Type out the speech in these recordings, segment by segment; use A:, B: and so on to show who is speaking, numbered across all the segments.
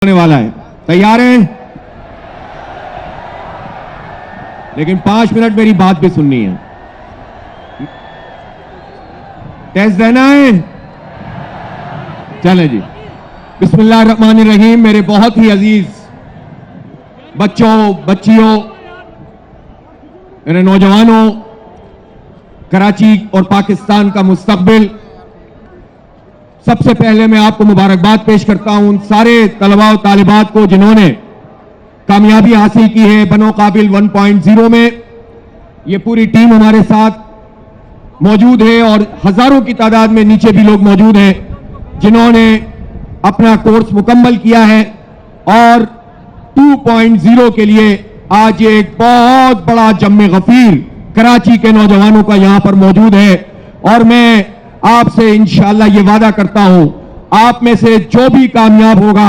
A: ہونے والا ہے. تیار ہیں؟ لیکن 5 منٹ میری بات بھی سننی ہے. ٹیسٹ دینا ہے. چلیں جی. بسم اللہ الرحمن الرحیم. میرے بہت ہی عزیز بچوں بچیوں، میرے نوجوانوں، کراچی اور پاکستان کا مستقبل، سب سے پہلے میں آپ کو مبارکباد پیش کرتا ہوں ان سارے طلباء و طالبات کو جنہوں نے کامیابی حاصل کی ہے بنو قابل 1.0 میں. یہ پوری ٹیم ہمارے ساتھ موجود ہے اور ہزاروں کی تعداد میں نیچے بھی لوگ موجود ہیں جنہوں نے اپنا کورس مکمل کیا ہے اور 2.0 کے لیے آج یہ ایک بہت بڑا جم غفیر کراچی کے نوجوانوں کا یہاں پر موجود ہے. اور میں آپ سے انشاءاللہ یہ وعدہ کرتا ہوں، آپ میں سے جو بھی کامیاب ہوگا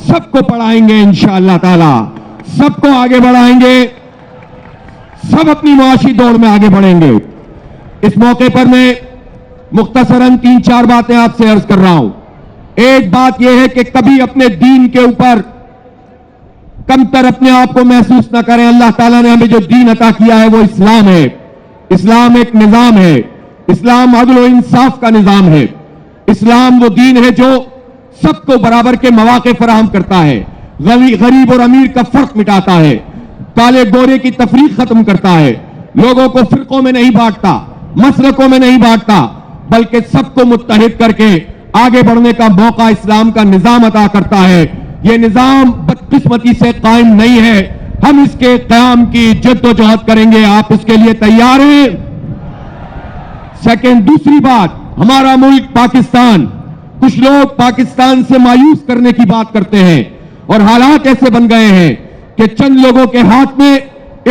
A: سب کو پڑھائیں گے انشاءاللہ تعالی، سب کو آگے بڑھائیں گے، سب اپنی معاشی دوڑ میں آگے بڑھیں گے. اس موقع پر میں مختصراً 3-4 باتیں آپ سے عرض کر رہا ہوں. ایک بات یہ ہے کہ کبھی اپنے دین کے اوپر کمتر اپنے آپ کو محسوس نہ کریں. اللہ تعالیٰ نے ہمیں جو دین عطا کیا ہے وہ اسلام ہے. اسلام ایک نظام ہے. اسلام عدل و انصاف کا نظام ہے. اسلام وہ دین ہے جو سب کو برابر کے مواقع فراہم کرتا ہے، غریب اور امیر کا فرق مٹاتا ہے، کالے گورے کی تفریق ختم کرتا ہے، لوگوں کو فرقوں میں نہیں بانٹتا، مسلکوں میں نہیں بانٹتا، بلکہ سب کو متحد کر کے آگے بڑھنے کا موقع اسلام کا نظام عطا کرتا ہے. یہ نظام بدقسمتی سے قائم نہیں ہے. ہم اس کے قیام کی جد و جہد کریں گے. آپ اس کے لیے تیار ہیں؟ سیکنڈ، دوسری بات، ہمارا ملک پاکستان، کچھ لوگ پاکستان سے مایوس کرنے کی بات کرتے ہیں اور حالات ایسے بن گئے ہیں کہ چند لوگوں کے ہاتھ میں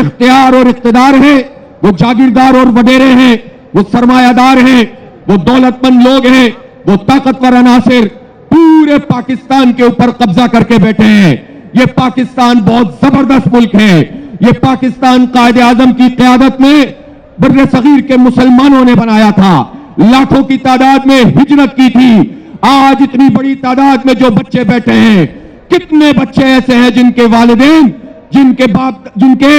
A: اختیار اور اقتدار ہے، وہ جاگیردار اور وڈیرے ہیں، وہ سرمایہ دار ہیں، وہ دولت مند لوگ ہیں، وہ طاقتور عناصر پورے پاکستان کے اوپر قبضہ کر کے بیٹھے ہیں. یہ پاکستان بہت زبردست ملک ہے. یہ پاکستان قائد اعظم کی قیادت میں بر صغیر کے مسلمانوں نے بنایا تھا. لاکھوں کی تعداد میں ہجرت کی تھی. آج اتنی بڑی تعداد میں جو بچے بیٹھے ہیں، کتنے بچے ایسے ہیں جن کے والدین، جن کے باپ، جن کے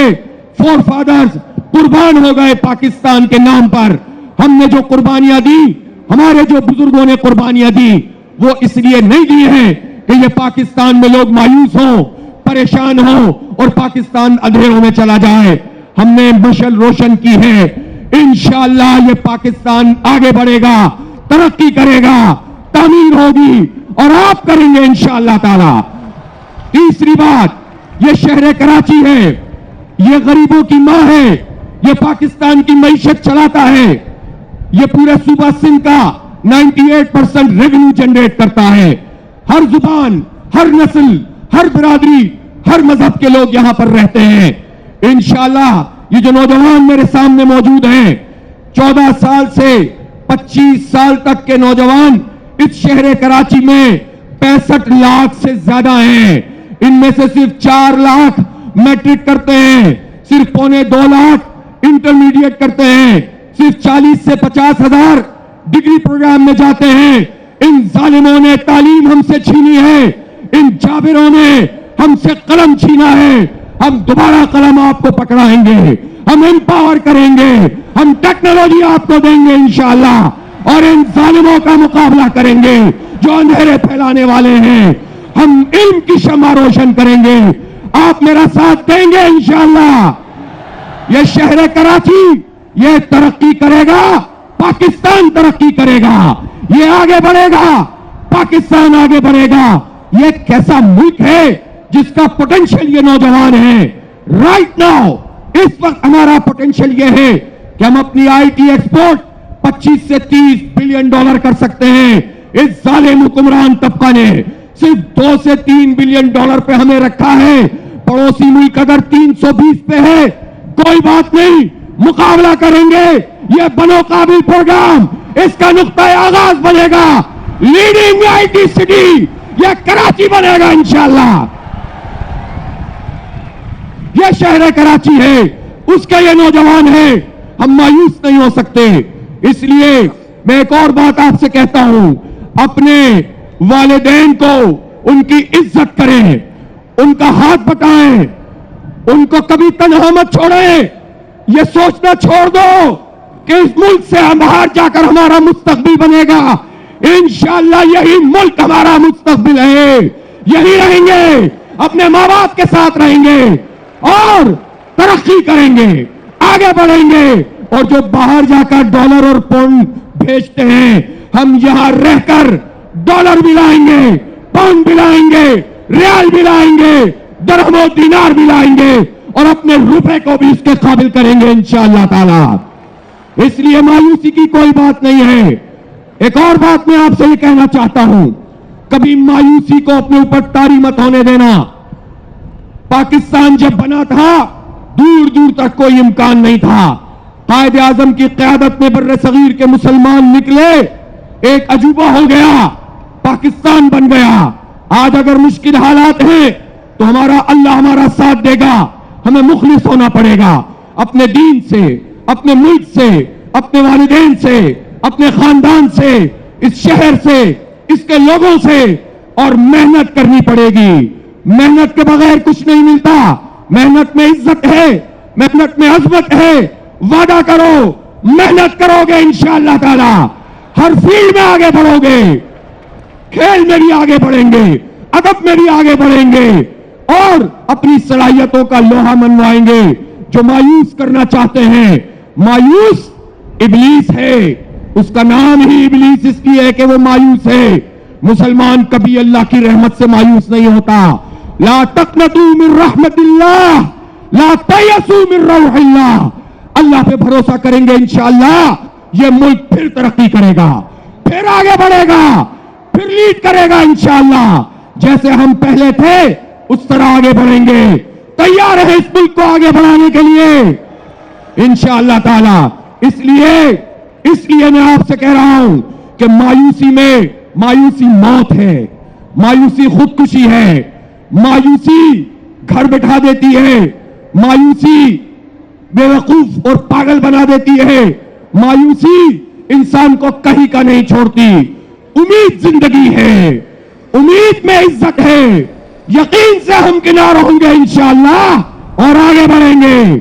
A: فور فادرز قربان ہو گئے پاکستان کے نام پر. ہم نے جو قربانیاں دی، ہمارے جو بزرگوں نے قربانیاں دی، وہ اس لیے نہیں دی ہیں کہ یہ پاکستان میں لوگ مایوس ہوں، پریشان ہوں اور پاکستان اندھیروں میں چلا جائے. ہم نے مشعل روشن کی ہے. انشاءاللہ یہ پاکستان آگے بڑھے گا، ترقی کرے گا، تعمیر ہوگی اور آپ کریں گے انشاءاللہ تعالی. تیسری بات، یہ شہر کراچی ہے، یہ غریبوں کی ماں ہے، یہ پاکستان کی معیشت چلاتا ہے، یہ پورے صوبہ سندھ کا 98% ریونیو جنریٹ کرتا ہے. ہر زبان، ہر نسل، ہر برادری، ہر مذہب کے لوگ یہاں پر رہتے ہیں. انشاءاللہ یہ جو نوجوان میرے سامنے موجود ہیں، 14 سال سے 25 سال تک کے نوجوان اس شہر کراچی میں 65 لاکھ سے زیادہ ہیں. ان میں سے صرف 4 لاکھ میٹرک کرتے ہیں، صرف 1.25 لاکھ انٹرمیڈیٹ کرتے ہیں، صرف 40 سے 50 ہزار ڈگری پروگرام میں جاتے ہیں. ان ظالموں نے تعلیم ہم سے چھینی ہے، ان جابروں نے ہم سے قلم چھینا ہے. ہم دوبارہ قلم آپ کو پکڑائیں گے، ہم امپاور کریں گے، ہم ٹیکنالوجی آپ کو دیں گے انشاءاللہ اور ان ظالموں کا مقابلہ کریں گے جو اندھیرے پھیلانے والے ہیں. ہم علم کی شمع روشن کریں گے. آپ میرا ساتھ دیں گے انشاءاللہ. یہ شہر کراچی یہ ترقی کرے گا، پاکستان ترقی کرے گا، یہ آگے بڑھے گا، پاکستان آگے بڑھے گا. یہ ایک کیسا ملک ہے جس کا پوٹینشل یہ نوجوان ہیں. رائٹ ناؤ اس وقت ہمارا پوٹینشل یہ ہے کہ ہم اپنی آئی ٹی ایکسپورٹ 25 سے 30 بلین ڈالر کر سکتے ہیں. اس ظالم حکمران طبقہ نے صرف 2 سے 3 بلین ڈالر پہ ہمیں رکھا ہے. پڑوسی ملک اگر 320 پہ ہے کوئی بات نہیں، مقابلہ کریں گے. یہ بنو قابل پروگرام اس کا نقطۂ آغاز بنے گا. لیڈنگ آئی ٹی سٹی یہ کراچی بنے گا انشاءاللہ. یہ شہر کراچی ہے، اس کے یہ نوجوان ہیں. ہم مایوس نہیں ہو سکتے. اس لیے میں ایک اور بات آپ سے کہتا ہوں، اپنے والدین کو ان کی عزت کریں, ان کا ہاتھ بٹائیں, ان کو کبھی تنہا مت چھوڑیں. یہ سوچنا چھوڑ دو کہ اس ملک سے باہر جا کر ہمارا مستقبل بنے گا. انشاءاللہ یہی ملک ہمارا مستقبل ہے, یہی رہیں گے, اپنے ماں باپ کے ساتھ رہیں گے اور ترقی کریں گے, آگے بڑھیں گے. اور جو باہر جا کر ڈالر اور پاؤنڈ بھیجتے ہیں, ہم یہاں رہ کر ڈالر بھی لائیں گے, پاؤنڈ بھی لائیں گے, ریال بھی لائیں گے, درہم و دینار بھی لائیں گے, اور اپنے روپے کو بھی اس کے قابل کریں گے انشاءاللہ تعالی. اس لیے مایوسی کی کوئی بات نہیں ہے. ایک اور بات میں آپ سے یہ کہنا چاہتا ہوں, کبھی مایوسی کو اپنے اوپر طاری مت ہونے دینا. پاکستان جب بنا تھا دور دور تک کوئی امکان نہیں تھا. قائد اعظم کی قیادت میں بر صغیر کے مسلمان نکلے, ایک عجوبہ ہو گیا, پاکستان بن گیا. آج اگر مشکل حالات ہیں تو اللہ ہمارا ساتھ دے گا. ہمیں مخلص ہونا پڑے گا, اپنے دین سے, اپنے ملک سے, اپنے والدین سے, اپنے خاندان سے, اس شہر سے, اس کے لوگوں سے, اور محنت کرنی پڑے گی. محنت کے بغیر کچھ نہیں ملتا. محنت میں عزت ہے, محنت میں عظمت ہے. وعدہ کرو, محنت کرو گے انشاءاللہ تعالی, ہر فیلڈ میں آگے بڑھو گے, کھیل میں بھی آگے بڑھیں گے, ادب میں بھی آگے بڑھیں گے, اور اپنی صلاحیتوں کا لوہا منوائیں گے. جو مایوس کرنا چاہتے ہیں, مایوس ابلیس ہے, اس کا نام ہی ابلیس اس لیے ہے کہ وہ مایوس ہے. مسلمان کبھی اللہ کی رحمت سے مایوس نہیں ہوتا. لا تقنطوا من رحمت اللہ, لا تیأسوا من روح اللہ. اللہ پہ بھروسہ کریں گے انشاءاللہ یہ ملک پھر ترقی کرے گا, پھر آگے بڑھے گا, پھر لیڈ کرے گا انشاءاللہ. جیسے ہم پہلے تھے اس طرح آگے بڑھیں گے. تیار ہے اس ملک کو آگے بڑھانے کے لیے انشاءاللہ تعالی. اس لیے میں آپ سے کہہ رہا ہوں کہ مایوسی موت ہے, مایوسی خودکشی ہے, مایوسی گھر بٹھا دیتی ہے, مایوسی بیوقوف اور پاگل بنا دیتی ہے, مایوسی انسان کو کہیں کا نہیں چھوڑتی. امید زندگی ہے, امید میں عزت ہے. یقین سے ہم کنار ہوں گے انشاءاللہ اور آگے بڑھیں گے.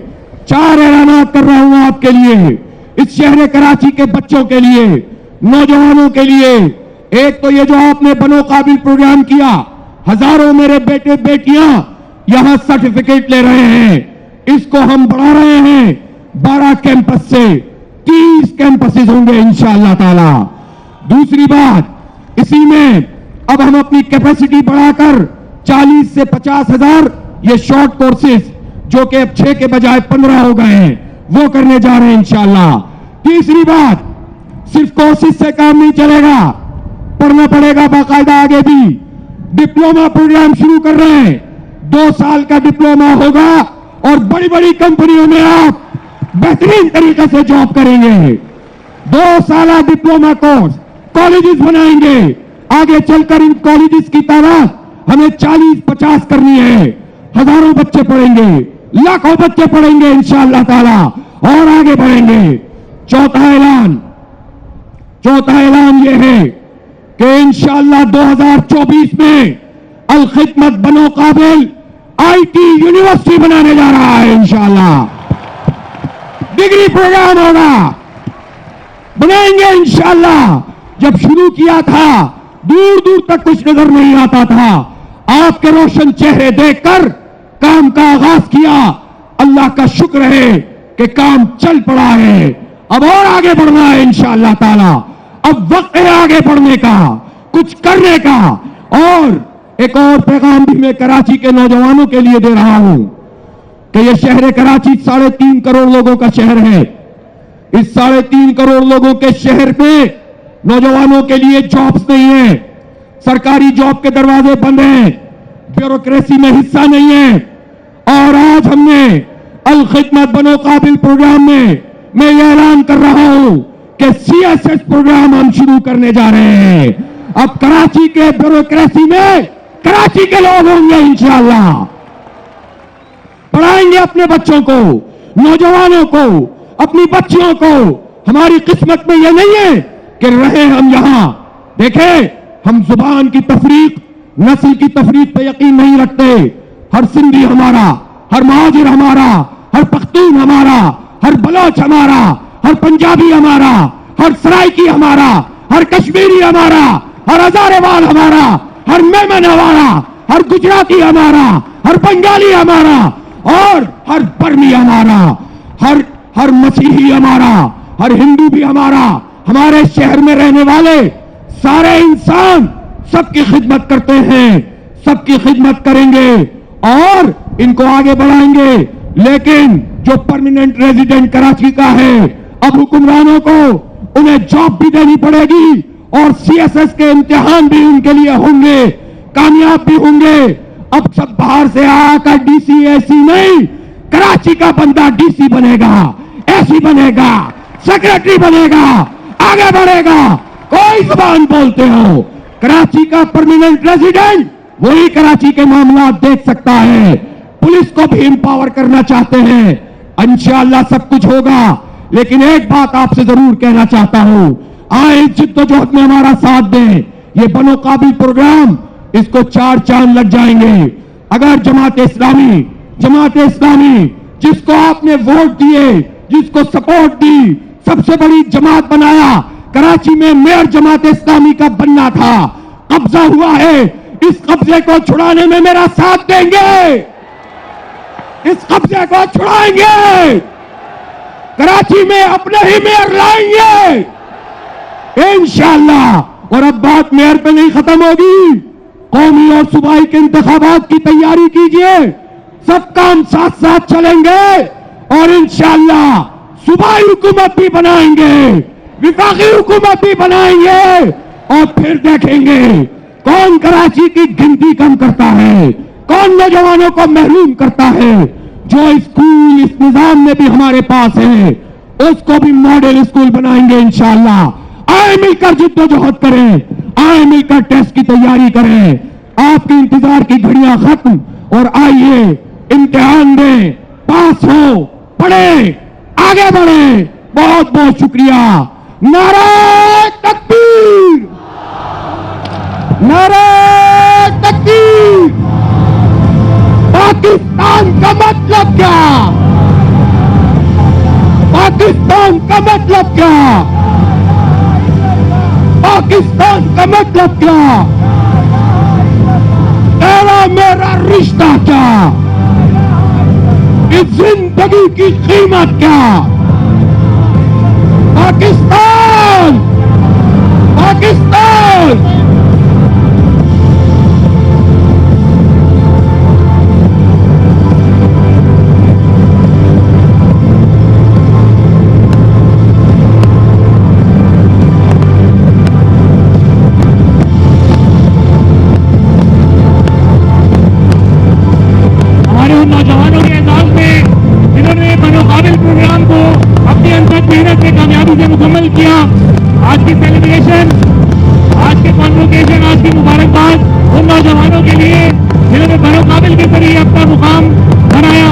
A: 4 اعلانات کر رہا ہوں آپ کے لیے, اس شہر کراچی کے بچوں کے لیے, نوجوانوں کے لیے. ایک تو یہ جو آپ نے بنو قابل پروگرام کیا, ہزاروں میرے بیٹے بیٹیاں یہاں سرٹیفکیٹ لے رہے ہیں. اس کو ہم بڑھا رہے ہیں 12 کیمپس سے 30 کیمپسز ہوں گے انشاءاللہ تعالی. دوسری بات, اسی میں اب ہم اپنی کیپیسٹی بڑھا کر 40 سے 50 ہزار یہ شارٹ کورسز جو کہ اب 6 کے بجائے 15 ہو گئے ہیں وہ کرنے جا رہے ہیں انشاءاللہ. تیسری بات, صرف کورسز سے کام نہیں چلے گا, پڑھنا پڑے گا باقاعدہ. آگے بھی ڈپلوما پروگرام شروع کر رہے ہیں, 2 سال کا ڈپلوما ہوگا اور بڑی بڑی کمپنیوں میں آپ بہترین طریقے سے جاب کریں گے. 2 سالہ ڈپلوما کورس, کالجز بنائیں گے. آگے چل کر ان کالجز کی تعداد ہمیں 40-50 کرنی ہے. ہزاروں بچے پڑھیں گے, لاکھوں بچے پڑھیں گے انشاءاللہ تعالی اور آگے بڑھیں گے. چوتھا اعلان یہ ہے کہ انشاءاللہ 2024 میں الخدمت بنو قابل آئی ٹی یونیورسٹی بنانے جا رہا ہے انشاءاللہ. ڈگری پروگرام ہوگا, بنائیں گے انشاءاللہ. جب شروع کیا تھا دور دور تک کچھ نظر نہیں آتا تھا. آپ کے روشن چہرے دیکھ کر کام کا آغاز کیا. اللہ کا شکر ہے کہ کام چل پڑا ہے. اب اور آگے بڑھنا ہے انشاءاللہ تعالی. اب وقت ہے آگے بڑھنے کا, کچھ کرنے کا. اور ایک اور پیغام بھی میں کراچی کے نوجوانوں کے لیے دے رہا ہوں کہ یہ شہر کراچی 3.5 کروڑ لوگوں کا شہر ہے. اس 3.5 کروڑ لوگوں کے شہر میں نوجوانوں کے لیے جابز نہیں ہیں, سرکاری جاب کے دروازے بند ہیں, بیوروکریسی میں حصہ نہیں ہے. اور آج ہم نے الخدمت بنو قابل پروگرام میں یہ اعلان کر رہا ہوں کہ CSS پروگرام ہم شروع کرنے جا رہے ہیں. اب کراچی کے بیوروکریسی میں کراچی کے لوگ ہوں گے انشاءاللہ. پڑھائیں گے اپنے بچوں کو, نوجوانوں کو, اپنی بچیوں کو. ہماری قسمت میں یہ نہیں ہے کہ رہے ہم یہاں. دیکھیں, ہم زبان کی تفریق नस्ल की तफरीक पे यकीन नहीं रखते। हर सिंधी हमारा, हर महाजिर हमारा, हर पख्तून हमारा, हर बलोच हमारा, हर पंजाबी हमारा, हर सराइकी हमारा, हर कश्मीरी हमारा, हर हजारेवाल हमारा, हर मेमन हमारा, हर गुजराती हमारा, हर बंगाली हमारा और हर बर्मी हमारा, हर मसीही हमारा, हर हिंदू भी हमारा। हमारे शहर में रहने वाले सारे इंसान सबकी खिदमत करते हैं, सबकी खिदमत करेंगे और इनको आगे बढ़ाएंगे। लेकिन जो परमानेंट रेजिडेंट कराची का है, अब हुक्मरानों को उन्हें जॉब भी देनी पड़ेगी और सीएसएस के इम्तिहान भी उनके लिए होंगे, कामयाब भी होंगे। अब सब बाहर से आकर डीसी एसी नहीं, कराची का बंदा डीसी बनेगा, एसी बनेगा, सेक्रेटरी बनेगा, आगे बढ़ेगा। कोई जुबान बोलते हो, कराची का परमानेंट रेजिडेंट वही कराची के मामला देख सकता है। पुलिस को भी एम्पावर करना चाहते हैं। इंशाअल्लाह सब कुछ होगा। लेकिन एक बात आपसे जरूर कहना चाहता हूं, आए जिद्दोजहद में हमारा साथ दें। ये बनो काबिल प्रोग्राम, इसको 4 चांद लग जाएंगे अगर जमात इस्लामी जिसको आपने वोट दिए, जिसको सपोर्ट दी, सबसे बड़ी जमात बनाया, कराची में मेयर जमात इस्लामी का बनना था, कब्जा हुआ है। इस कब्जे को छुड़ाने में मेरा साथ देंगे, इस कब्जे को छुड़ाएंगे, कराची में अपने ही मेयर लाएंगे इंशाअल्लाह। और अब बात मेयर पे नहीं खत्म होगी, कौमी और सूबाई के इंतखाबात की तैयारी कीजिए। सब काम साथ साथ चलेंगे और इंशाअल्लाह सूबाई हुकूमत भी बनाएंगे, विफाकी हुकूमत भी बनाएंगे और फिर देखेंगे कौन कराची की गिनती कम करता है, कौन नौजवानों को महरूम करता है। जो स्कूल इस निजाम में भी हमारे पास है, उसको भी मॉडल स्कूल बनाएंगे इंशाअल्लाह। आए मिलकर जिद्दोजहद करें, आए मिलकर टेस्ट की तैयारी करें। आपके इंतजार की घड़ियां खत्म और आइए इम्तिहान दें, पास हो, पढ़े, आगे बढ़े। बहुत बहुत शुक्रिया। नारे तकबीर, नारे तकबीर। पाकिस्तान का मतलब क्या? पाकिस्तान का मतलब क्या? पाकिस्तान का मतलब क्या? तेरा मेरा रिश्ता क्या? इस जिंदगी की कीमत क्या? पाकिस्तान, पाकिस्तान।
B: नौजवानों के एजाज में जिन्होंने बनो काबिल प्रोग्राम को अपनी अनथक मेहनत से कामयाबी से मुकम्मल किया, आज की सेलिब्रेशन, आज के कॉन्वोकेशन, आज की मुबारकबाद उन नौजवानों के लिए जिन्होंने बनो काबिल के जरिए अपना मुकाम बनाया।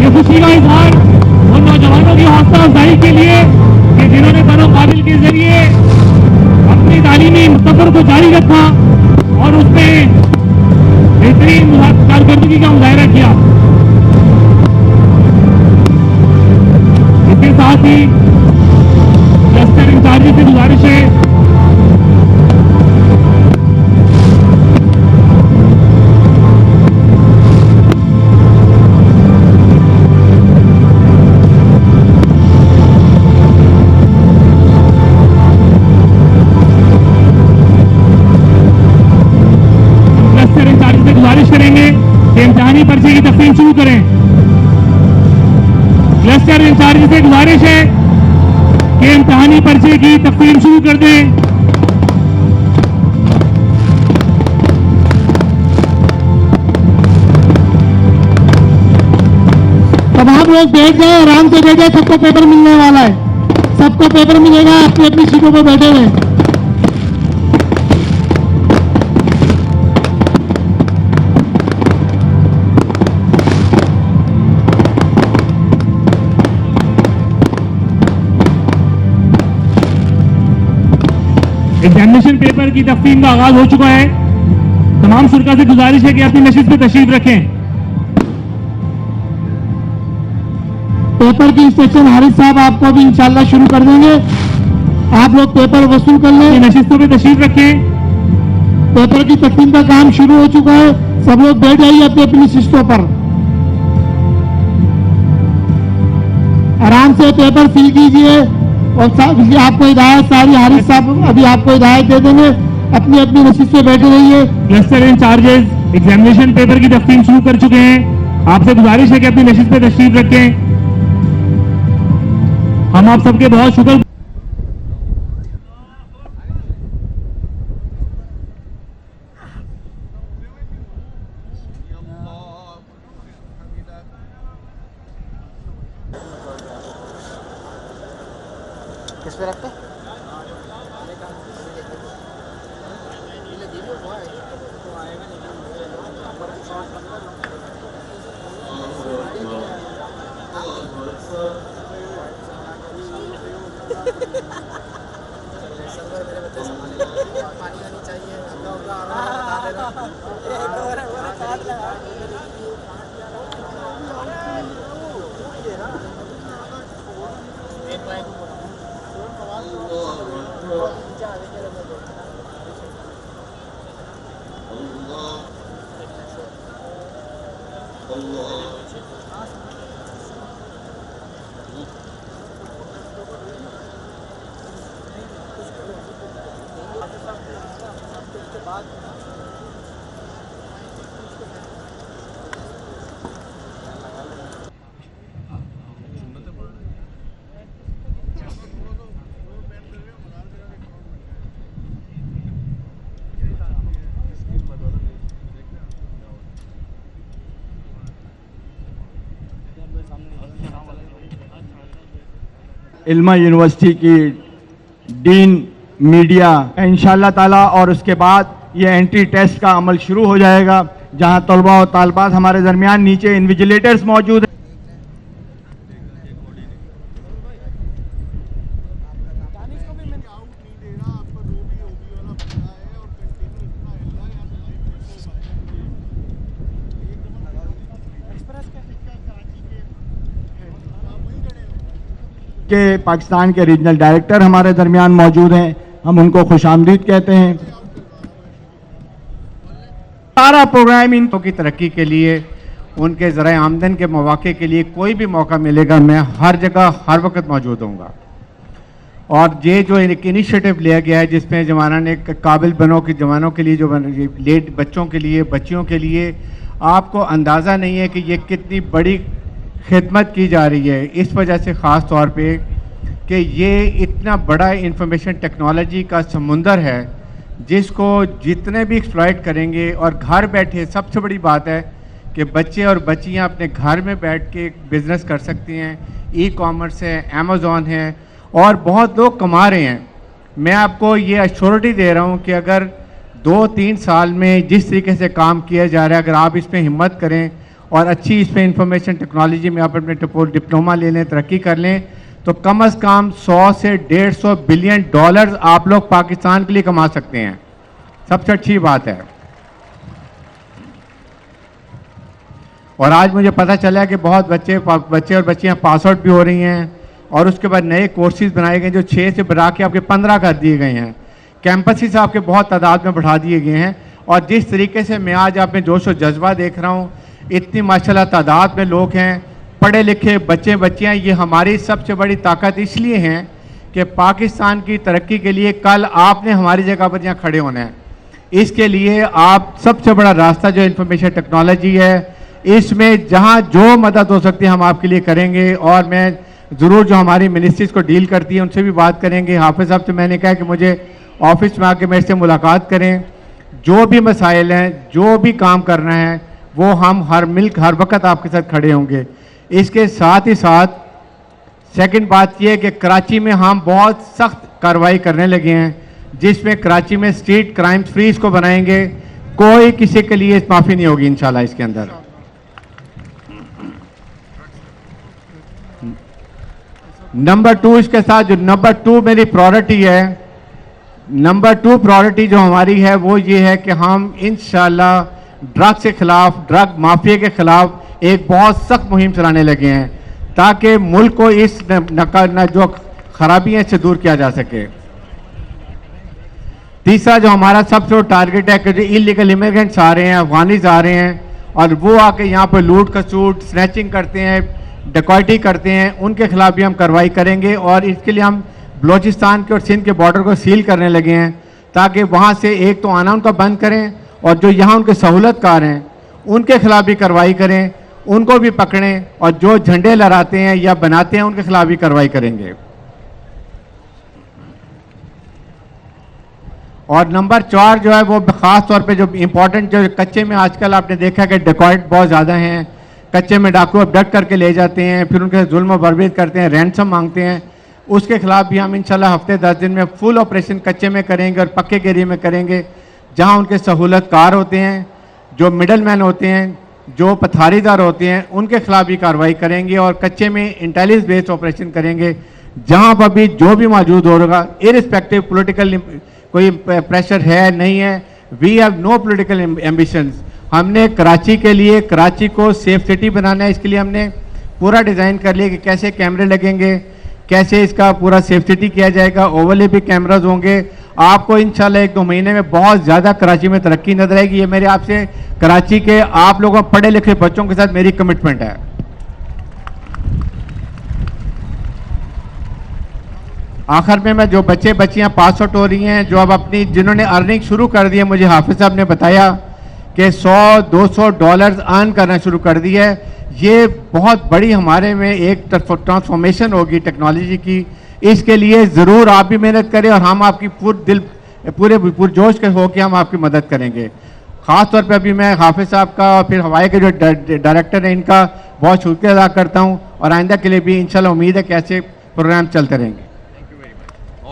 B: ये खुशी का इजहार उन नौजवानों की हौसला अफजाई के लिए कि जिन्होंने बनो काबिल के जरिए अपनी तालीमी सफर को जारी रखा और उसमें बेहतरीन कारकर्दगी का मुजाहरा किया। इसके साथ ही क्लस्टर इंचार्ज से गुजारिश है करेंगे कि इम्तिहानी पर्चे की तकसीम शुरू करें। क्लस्टर इंचार्ज से गुजारिश है कि इम्तिहानी पर्चे की तकसीम शुरू कर दें। तमाम लोग बैठ जाए, आराम से बैठे, सबको पेपर मिलने वाला है, सबको पेपर मिलेगा, अपनी अपनी सीटों पर बैठे हुए। एग्जामिनेशन पेपर की तकसीम का आगाज हो चुका है। तमाम शुरा से गुजारिश है कि अपनी नशिस्त पे तशरीफ रखें।
C: पेपर की इंस्पेक्शन हारिस साहब आपको भी इंशाल्लाह शुरू कर देंगे। आप लोग पेपर वसूल कर लें,
B: नशिस्तों पे तशरीफ रखें।
C: पेपर की तकसीम का काम शुरू हो चुका है। सब लोग बैठ जाइए अपनी अपनी शिस्तों पर, आराम से पेपर फिल कीजिए। और आपको हिदायत सारी हारिस साहब अभी आपको हिदायत दे देंगे, अपनी अपनी नशिस्त पे बैठे रहिए।
B: क्लस्टर इंचार्जेस एग्जामिनेशन पेपर की तकसीम शुरू कर चुके हैं। आपसे गुजारिश है कि अपनी नशिस्त पे तशरीफ रखें। हम आप सबके बहुत शुक्र
D: किस पे रखते? पानी आनी चाहिए।
E: इल्मा यूनिवर्सिटी की डीन मीडिया इंशाअल्लाह ताला, और उसके बाद ये एंट्री टेस्ट का अमल शुरू हो जाएगा, जहां तलबा और तालबात हमारे दरमियान नीचे इन्विजिलेटर्स मौजूद हैं। के पाकिस्तान के रीजनल डायरेक्टर हमारे दरमियान मौजूद हैं, हम उनको खुशामदीद कहते हैं। सारा प्रोग्राम इन की तरक्की के लिए, उनके ज़राए आमदन के मौके के लिए कोई भी मौका मिलेगा, मैं हर जगह हर वक्त मौजूद होऊंगा। और ये जो एक इनिशिएटिव लिया गया है जिसमें जवाना ने काबिल बनो के जवानों के लिए, जो लेट बच्चों के लिए, बच्चियों के लिए, आपको अंदाज़ा नहीं है कि ये कितनी बड़ी खिदमत की जा रही है। इस वजह से ख़ास तौर पे कि ये इतना बड़ा इंफॉर्मेशन टेक्नोलॉजी का समुंदर है जिसको जितने भी एक्सप्लॉइट करेंगे, और घर बैठे सबसे बड़ी बात है कि बच्चे और बच्चियां अपने घर में बैठ के बिज़नेस कर सकती हैं। ई कॉमर्स है, अमेज़ॉन है, और बहुत लोग कमा रहे हैं। मैं आपको ये एश्योरिटी दे रहा हूँ कि अगर 2-3 साल में जिस तरीके से काम किया जा रहा है, अगर आप इसमें हिम्मत करें और अच्छी इस पर इंफॉर्मेशन टेक्नोलॉजी में आप अपने डिप्लोमा ले लें, तरक्की कर लें, तो कम अज़ कम 100 से 150 बिलियन डॉलर्स आप लोग पाकिस्तान के लिए कमा सकते हैं। सबसे अच्छी बात है। और आज मुझे पता चला कि बहुत बच्चे और बच्चियां पास आउट भी हो रही हैं, और उसके बाद नए कोर्सेज बनाए गए जो 6 से बढ़ा के आपके 15 कर दिए गए हैं। कैंपसेस आपके बहुत तादाद में बढ़ा दिए गए हैं। और जिस तरीके से मैं आज आप में जोश और जज्बा देख रहा हूँ, इतनी माशाल्लाह तादाद में लोग हैं, पढ़े लिखे बच्चे बच्चियां, ये हमारी सबसे बड़ी ताकत इसलिए हैं कि पाकिस्तान की तरक्की के लिए कल आपने हमारी जगह पर यहाँ खड़े होना है। इसके लिए आप सबसे बड़ा रास्ता जो इंफॉर्मेशन टेक्नोलॉजी है, इसमें जहाँ जो मदद हो सकती है हम आपके लिए करेंगे। और मैं ज़रूर जो हमारी मिनिस्ट्रीज को डील करती है उनसे भी बात करेंगे। हाफिज़ साहब से मैंने कहा कि मुझे ऑफिस में आके मेरे से मुलाकात करें, जो भी मसाइल हैं, जो भी काम करना है, वो हम हर वक्त आपके साथ खड़े होंगे। इसके साथ ही साथ सेकंड बात यह है कि कराची में हम बहुत सख्त कार्रवाई करने लगे हैं, जिसमें कराची में स्ट्रीट क्राइम फ्रीज को बनाएंगे। कोई किसी के लिए माफ़ी नहीं होगी इंशाल्लाह इसके अंदर। नंबर 2, इसके साथ जो नंबर 2 मेरी प्रायोरिटी है नंबर 2 प्रायोरिटी जो हमारी है वो ये है कि हम इंशाल्लाह ड्रग्स के खिलाफ, ड्रग माफिया के खिलाफ एक बहुत सख्त मुहिम चलाने लगे हैं ताकि मुल्क को इस जो खराबी है इससे दूर किया जा सके। तीसरा जो हमारा सबसे बड़ा टारगेट है कि जो इलीगल इमिग्रेंट्स आ रहे हैं, अफगानीज आ रहे हैं और वो आके यहाँ पर लूट खसूट, स्नैचिंग करते हैं, डकैती करते हैं, उनके खिलाफ भी हम कार्रवाई करेंगे। और इसके लिए हम बलूचिस्तान के और सिंध के बॉर्डर को सील करने लगे हैं ताकि वहाँ से एक तो आना उनका बंद करें और जो यहाँ उनके सहूलतकार हैं उनके खिलाफ भी कार्रवाई करें, उनको भी पकड़ें और जो झंडे लहराते हैं या बनाते हैं उनके खिलाफ भी कार्रवाई करेंगे। और नंबर 4 जो है वो ख़ास तौर पे जो इम्पोर्टेंट जो कच्चे में आजकल आपने देखा कि डकैत बहुत ज़्यादा हैं, कच्चे में डाकू अबडक्ट करके ले जाते हैं, फिर उनके जुल्म बर्बाद करते हैं, रैंसम मांगते हैं, उसके खिलाफ भी हम इंशाल्लाह हफ्ते 10 दिन में फुल ऑपरेशन कच्चे में करेंगे और पक्के के एरिया में करेंगे जहां उनके सहूलतकार होते हैं, जो मिडल मैन होते हैं, जो पथारीदार होते हैं, उनके खिलाफ भी कार्रवाई करेंगे और कच्चे में इंटेलिजेंस बेस्ड ऑपरेशन करेंगे जहां पर भी जो भी मौजूद होगा, इरिस्पेक्टिव पॉलिटिकल कोई प्रेशर है नहीं है। We have no political ambitions. हमने कराची के लिए, कराची को सेफ सिटी बनाना है, इसके लिए हमने पूरा डिज़ाइन कर लिया कि कैसे कैमरे लगेंगे, कैसे इसका पूरा सेफ सिटी किया जाएगा, ओवरले भी कैमराज होंगे। आपको इंशाल्लाह 1-2 महीने में बहुत ज़्यादा कराची में तरक्की नजर आएगी। ये मेरे आपसे कराची के आप लोगों पढ़े लिखे बच्चों के साथ मेरी कमिटमेंट है। आखिर में मैं जो बच्चे बच्चियां पास आउट हो रही हैं, जो अब अपनी जिन्होंने अर्निंग शुरू कर दी है, मुझे हाफिज साहब ने बताया कि $100-200 अर्न करना शुरू कर दिया है। ये बहुत बड़ी हमारे में एक ट्रांसफॉर्मेशन होगी टेक्नोलॉजी की। इसके लिए ज़रूर आप भी मेहनत करें और हम आपकी पूरे पुरजोश के होकर हम आपकी मदद करेंगे। ख़ास तौर पे अभी मैं हाफिज साहब का और फिर हवाई के जो डायरेक्टर हैं इनका बहुत शुक्रिया अदा करता हूँ और आइंदा के लिए भी इंशाल्लाह उम्मीद है कि ऐसे प्रोग्राम चलते रहेंगे।